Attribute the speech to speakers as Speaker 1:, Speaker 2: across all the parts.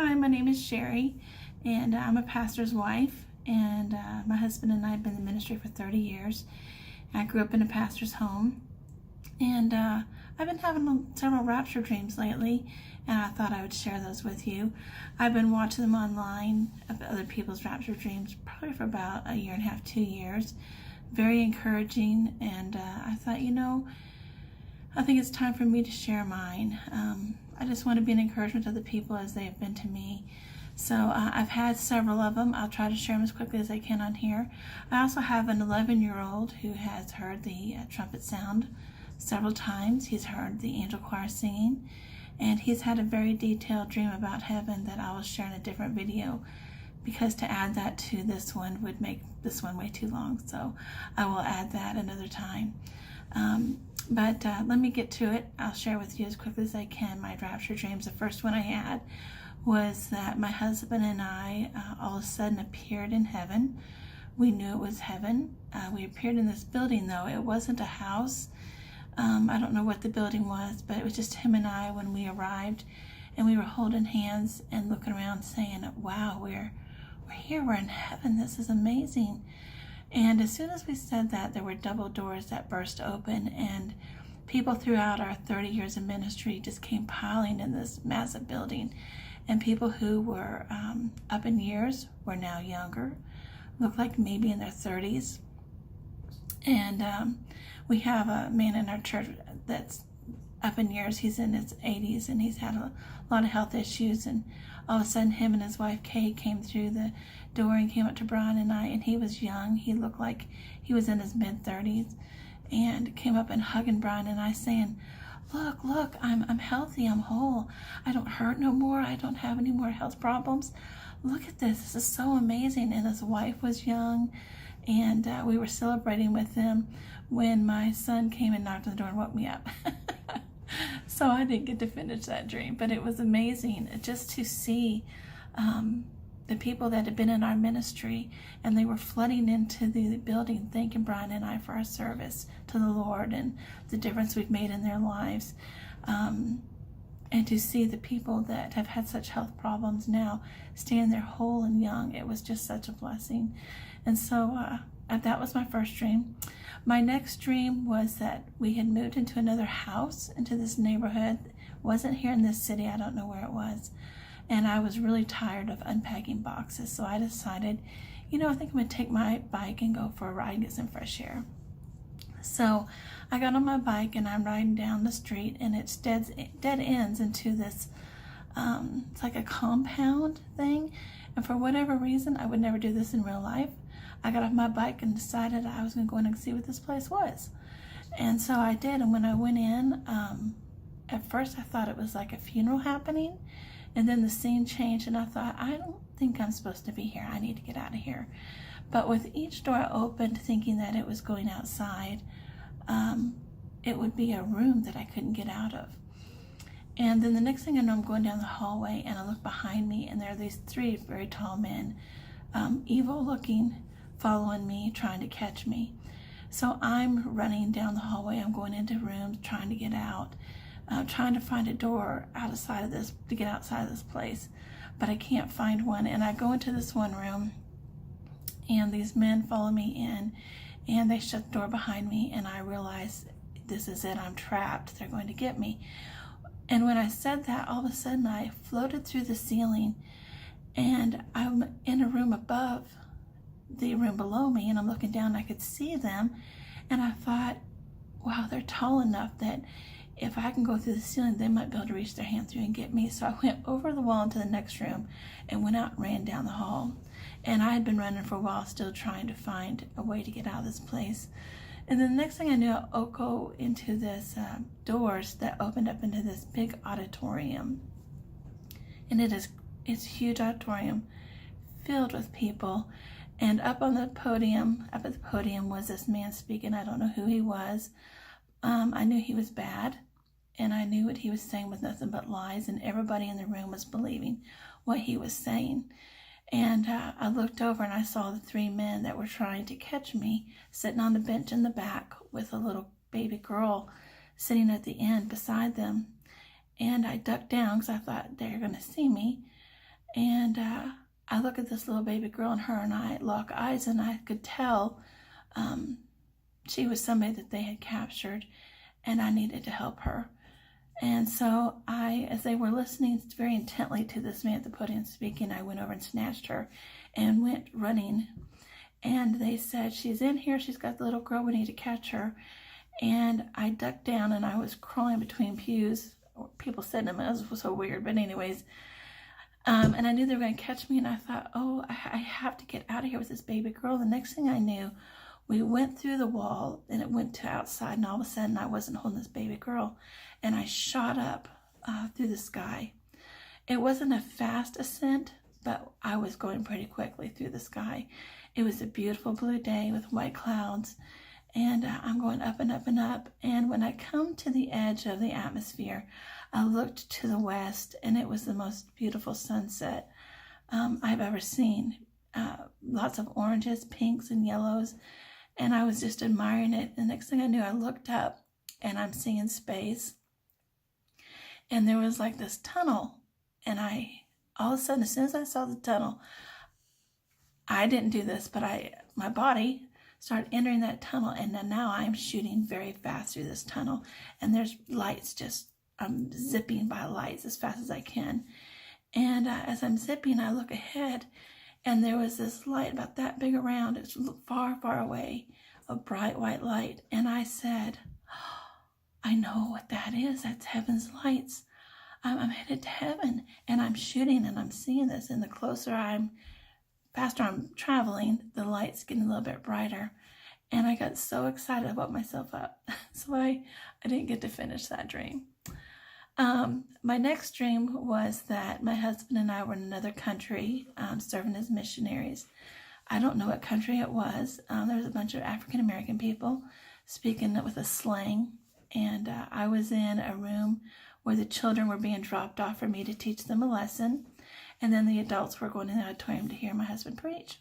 Speaker 1: Hi, my name is Sherry, and I'm a pastor's wife, and my husband and I have been in the ministry for 30 years. I grew up in a pastor's home, and I've been having several rapture dreams lately, and I thought I would share those with you. I've been watching them online of other people's rapture dreams probably for about a year and a half, 2 years. Very encouraging, and I thought, I think it's time for me to share mine. I just want to be an encouragement to the people as they have been to me. So I've had several of them. I'll try to share them as quickly as I can on here. I also have an 11-year-old who has heard the trumpet sound several times. He's heard the angel choir singing, and he's had a very detailed dream about heaven that I will share in a different video, because to add that to this one would make this one way too long. So I will add that another time. But let me get to it. I'll share with you as quickly as I can my rapture dreams. The first one I had was that my husband and I all of a sudden appeared in heaven. We knew it was heaven. We appeared in this building, though. It wasn't a house. I don't know what the building was, but it was just him and I when we arrived, and we were holding hands and looking around saying, wow, we're here, we're in heaven, this is amazing. And as soon as we said that, there were double doors that burst open, and people throughout our 30 years of ministry just came piling in this massive building. And people who were up in years were now younger, looked like maybe in their 30s. And we have a man in our church that's up in years. He's in his 80s, and he's had a lot of health issues. And all of a sudden, him and his wife Kay came through the door and came up to Brian and I, and he was young. He looked like he was in his mid-30s, and came up and hugging Brian and I, saying, look, I'm healthy, I'm whole, I don't hurt no more, I don't have any more health problems. Look at this is so amazing. And his wife was young, and we were celebrating with them when my son came and knocked on the door and woke me up. So I didn't get to finish that dream, but it was amazing just to see the people that had been in our ministry, and they were flooding into the building thanking Brian and I for our service to the Lord and the difference we've made in their lives. And to see the people that have had such health problems now staying there whole and young, it was just such a blessing. And so that was my first dream. My next dream was that we had moved into another house, into this neighborhood. It wasn't here in this city, I don't know where it was. And I was really tired of unpacking boxes, so I decided, I think I'm going to take my bike and go for a ride and get some fresh air. So I got on my bike and I'm riding down the street, and it's dead ends into this, it's like a compound thing. And for whatever reason, I would never do this in real life, I got off my bike and decided I was going to go in and see what this place was. And so I did, and when I went in, at first I thought it was like a funeral happening, and then the scene changed, and I thought, I don't think I'm supposed to be here, I need to get out of here. But with each door I opened, thinking that it was going outside, it would be a room that I couldn't get out of. And then the next thing I know, I'm going down the hallway, and I look behind me, and there are these 3 very tall men, evil looking, following me, trying to catch me. So I'm running down the hallway, I'm going into rooms, trying to get out, trying to find a door outside of this, to get outside of this place, but I can't find one. And I go into this one room, and these men follow me in, and they shut the door behind me, and I realize this is it, I'm trapped, they're going to get me. And when I said that, all of a sudden I floated through the ceiling, and I'm in a room above the room below me, and I'm looking down, I could see them, and I thought, wow, they're tall enough that if I can go through the ceiling, they might be able to reach their hand through and get me. So I went over the wall into the next room and went out and ran down the hall. And I had been running for a while, still trying to find a way to get out of this place. And then the next thing I knew, I'll go into this doors that opened up into this big auditorium. And it's a huge auditorium filled with people. And up at the podium was this man speaking. I don't know who he was. I knew he was bad, and I knew what he was saying was nothing but lies, and everybody in the room was believing what he was saying. And I looked over, and I saw the 3 men that were trying to catch me sitting on the bench in the back with a little baby girl sitting at the end beside them. And I ducked down because I thought they're going to see me. And I look at this little baby girl, and her and I lock eyes, and I could tell she was somebody that they had captured, and I needed to help her. And so as they were listening very intently to this man at the podium speaking, I went over and snatched her and went running. And they said, she's in here, she's got the little girl, we need to catch her. And I ducked down, and I was crawling between pews, people sitting in them. It was so weird, but anyways. And I knew they were going to catch me, and I thought, oh, I have to get out of here with this baby girl. The next thing I knew, we went through the wall, and it went to outside, and all of a sudden I wasn't holding this baby girl, and I shot up through the sky. It wasn't a fast ascent, but I was going pretty quickly through the sky. It was a beautiful blue day with white clouds, and I'm going up and up and up. And when I come to the edge of the atmosphere, I looked to the west, and it was the most beautiful sunset I've ever seen. Lots of oranges, pinks, and yellows, and I was just admiring it. The next thing I knew, I looked up, and I'm seeing space, and there was like this tunnel, and all of a sudden, as soon as I saw the tunnel, I didn't do this, but my body started entering that tunnel, and then now I'm shooting very fast through this tunnel, and there's lights I'm zipping by lights as fast as I can. And as I'm zipping, I look ahead, and there was this light about that big around. It's far, far away, a bright white light. And I said, oh, I know what that is. That's heaven's lights. I'm headed to heaven, and I'm shooting, and I'm seeing this. And the faster I'm traveling, the light's getting a little bit brighter. And I got so excited, I woke myself up. So I didn't get to finish that dream. My next dream was that my husband and I were in another country serving as missionaries. I don't know what country it was. There was a bunch of African American people speaking with a slang, and I was in a room where the children were being dropped off for me to teach them a lesson, and then the adults were going in the auditorium to hear my husband preach.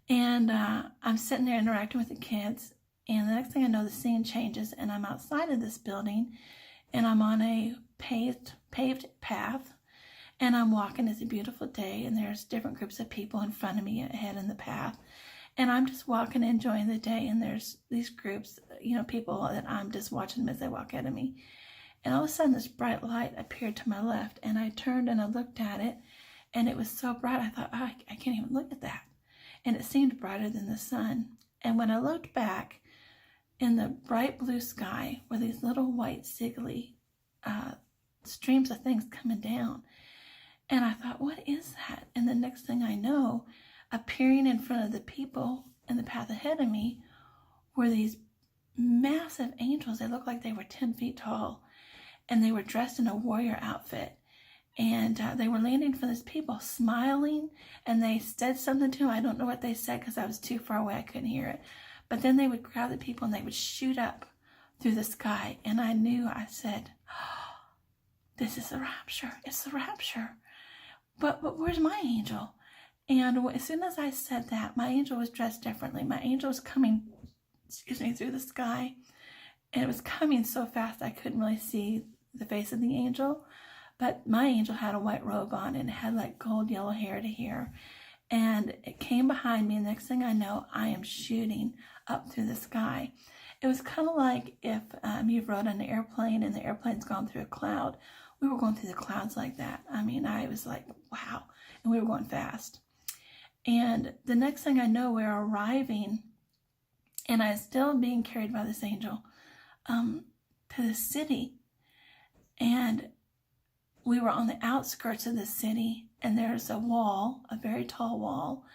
Speaker 1: And I'm sitting there interacting with the kids, and the next thing I know, the scene changes, and I'm outside of this building, and I'm on a paved path, and I'm walking. It's a beautiful day, and there's different groups of people in front of me ahead in the path, and I'm just walking, enjoying the day, and there's these groups, people that I'm just watching them as they walk ahead of me. And all of a sudden, this bright light appeared to my left, and I turned and I looked at it, and it was so bright, I thought, oh, I can't even look at that. And it seemed brighter than the sun. And when I looked back, in the bright blue sky were these little white siggly streams of things coming down. And I thought, what is that? And the next thing I know, appearing in front of the people in the path ahead of me were these massive angels. They looked like they were 10 feet tall, and they were dressed in a warrior outfit. And they were landing for these people, smiling, and they said something to them. I don't know what they said because I was too far away. I couldn't hear it. But then they would grab the people, and they would shoot up through the sky. And I said, oh, this is the rapture. It's the rapture. But where's my angel? And as soon as I said that, my angel was dressed differently. My angel was coming, through the sky. And it was coming so fast I couldn't really see the face of the angel. But my angel had a white robe on, and it had like gold yellow hair to here. And it came behind me, and the next thing I know, I am shooting up through the sky. It was kind of like if you've rode on an airplane and the airplane's gone through a cloud. We were going through the clouds like that. I mean, I was like, wow. And we were going fast. And the next thing I know, we're arriving, and I'm still being carried by this angel to the city. And we were on the outskirts of the city, and there's a wall, a very tall wall,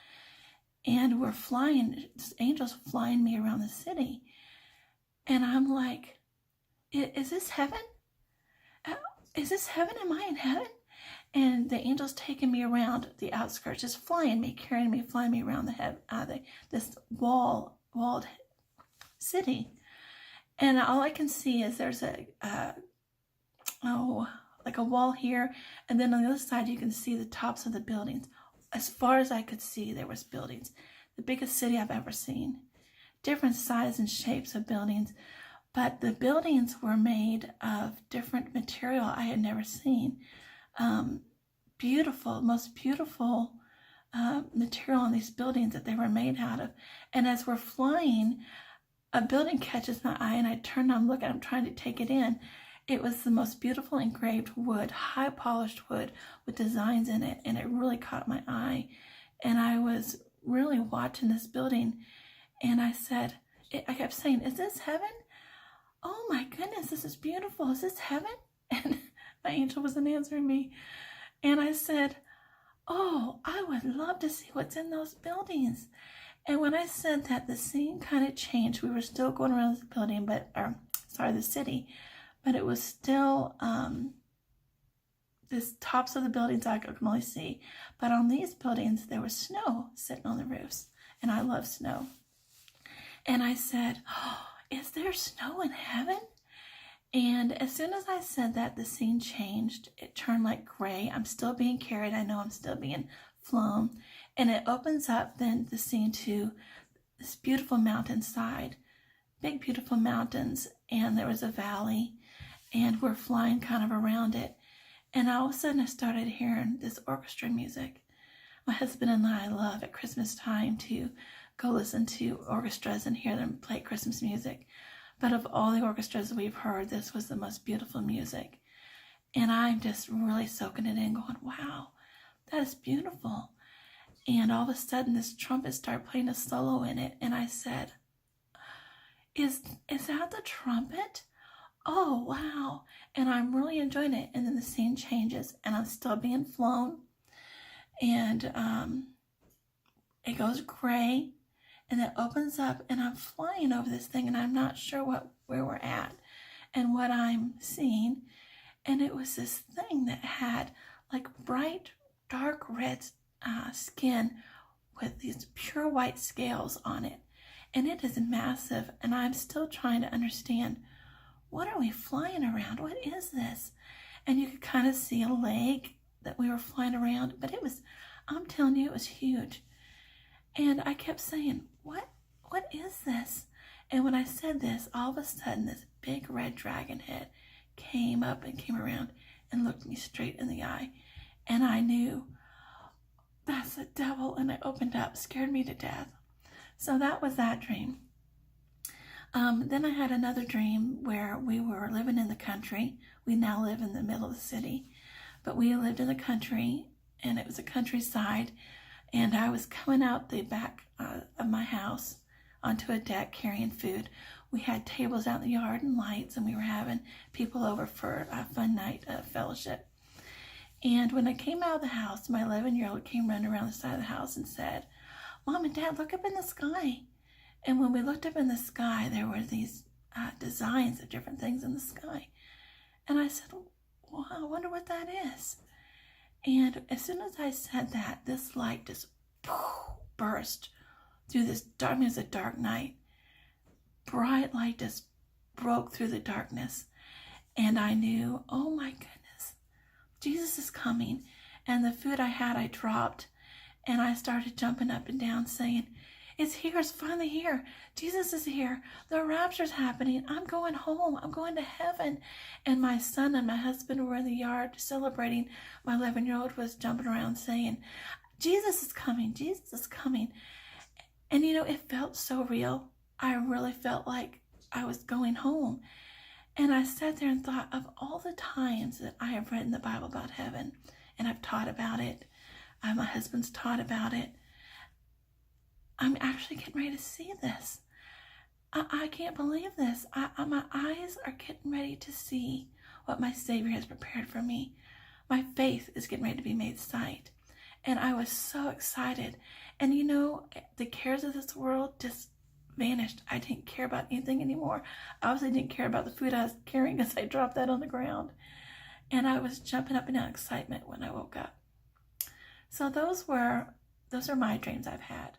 Speaker 1: and we're flying, this angel's flying me around the city. And I'm like, is this heaven? Is this heaven? Am I in heaven? And the angel's taking me around the outskirts, just flying me, carrying me, flying me around this walled city. And all I can see is there's like a wall here, and then on the other side you can see the tops of the buildings. As far as I could see, there was buildings. The biggest city I've ever seen. Different sizes and shapes of buildings, but the buildings were made of different material I had never seen. beautiful, most beautiful material on these buildings that they were made out of. And as we're flying, a building catches my eye, and I turn and I'm looking, I'm trying to take it in. It was the most beautiful engraved wood, high polished wood with designs in it, and it really caught my eye. And I was really watching this building, and I kept saying, is this heaven? Oh my goodness, this is beautiful. Is this heaven? And my angel wasn't answering me. And I said, oh, I would love to see what's in those buildings. And when I said that, the scene kind of changed. We were still going around the building, the city, but it was still the tops of the buildings I could only see. But on these buildings, there was snow sitting on the roofs, and I love snow. And I said, oh, is there snow in heaven? And as soon as I said that, the scene changed. It turned like gray. I'm still being carried. I know I'm still being flown. And it opens up then the scene to this beautiful mountainside, big beautiful mountains, and there was a valley, and we're flying kind of around it. And all of a sudden I started hearing this orchestra music. My husband and I love at Christmas time to go listen to orchestras and hear them play Christmas music. But of all the orchestras we've heard, this was the most beautiful music. And I'm just really soaking it in, going, wow, that is beautiful. And all of a sudden, this trumpet started playing a solo in it. And I said, is that the trumpet? Oh, wow. And I'm really enjoying it. And then the scene changes, and I'm still being flown. And it goes gray, and it opens up, and I'm flying over this thing, and I'm not sure where we're at and what I'm seeing. And it was this thing that had like bright, dark red skin with these pure white scales on it. And it is massive, and I'm still trying to understand, what are we flying around? What is this? And you could kind of see a leg that we were flying around, but I'm telling you, it was huge. And I kept saying, what is this? And when I said this, all of a sudden, this big red dragon head came up and came around and looked me straight in the eye. And I knew, that's the devil. And I opened up, scared me to death. So that was that dream. Then I had another dream where we were living in the country. We now live in the middle of the city, but we lived in the country, and it was a countryside. And I was coming out the back of my house onto a deck carrying food. We had tables out in the yard and lights, and we were having people over for a fun night of fellowship. And when I came out of the house, my 11-year-old came running around the side of the house and said, Mom and Dad, look up in the sky. And when we looked up in the sky, there were these designs of different things in the sky. And I said, well, I wonder what that is. And as soon as I said that, this light just burst through this dark. It was a dark night. Bright light just broke through the darkness. And I knew, oh my goodness, Jesus is coming. And the food I had, I dropped. And I started jumping up and down saying, it's here, it's finally here. Jesus is here. The rapture's happening. I'm going home. I'm going to heaven. And my son and my husband were in the yard celebrating. My 11-year-old was jumping around saying, Jesus is coming. Jesus is coming. And you know, it felt so real. I really felt like I was going home. And I sat there and thought of all the times that I have read in the Bible about heaven, and I've taught about it. My husband's taught about it. I'm actually getting ready to see this. I can't believe this. My eyes are getting ready to see what my Savior has prepared for me. My faith is getting ready to be made sight. And I was so excited. And you know, the cares of this world just vanished. I didn't care about anything anymore. I obviously didn't care about the food I was carrying because I dropped that on the ground. And I was jumping up and down in excitement when I woke up. So those are my dreams I've had.